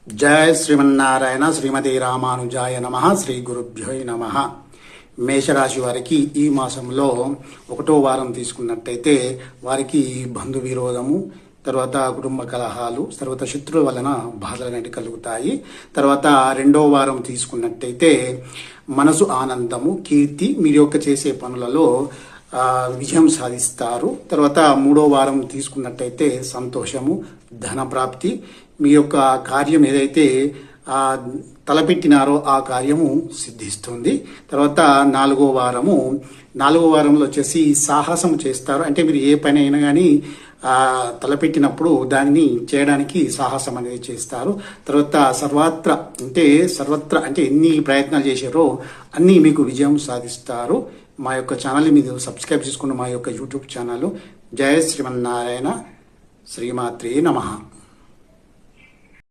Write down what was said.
జయ శ్రీమన్నారాయణ శ్రీమతి రామానుజాయ నమ శ్రీ గురుభ్యో నమ. మేషరాశి వారికి ఈ మాసంలో 1వ వారం తీసుకున్నట్టయితే వారికి బంధు విరోధము, తర్వాత కుటుంబ కలహాలు, తర్వాత శత్రువుల వలన బాధలు అనేవి కలుగుతాయి. తర్వాత 2వ వారం తీసుకున్నట్టయితే మనసు ఆనందము, కీర్తి, మీరు యొక్క చేసే పనులలో విజయం సాధిస్తారు. తర్వాత 3వ వారం తీసుకున్నట్టయితే సంతోషము, ధన ప్రాప్తి, మీ యొక్క కార్యం ఏదైతే తలపెట్టినారో ఆ కార్యము సిద్ధిస్తుంది. తర్వాత 4వ వారంలో వచ్చేసి సాహసం చేస్తారు. అంటే మీరు ఏ పని అయినా కానీ తలపెట్టినప్పుడు దానిని చేయడానికి సాహసం అనేది చేస్తారు. తర్వాత సర్వత్ర అంటే ఎన్ని ప్రయత్నాలు చేశారో అన్నీ మీకు విజయం సాధిస్తారు. మా యొక్క ఛానల్ని మీరు సబ్స్క్రైబ్ చేసుకున్న మా యొక్క యూట్యూబ్ ఛానల్. జయ శ్రీమన్నారాయణ, శ్రీమాత్రే నమః.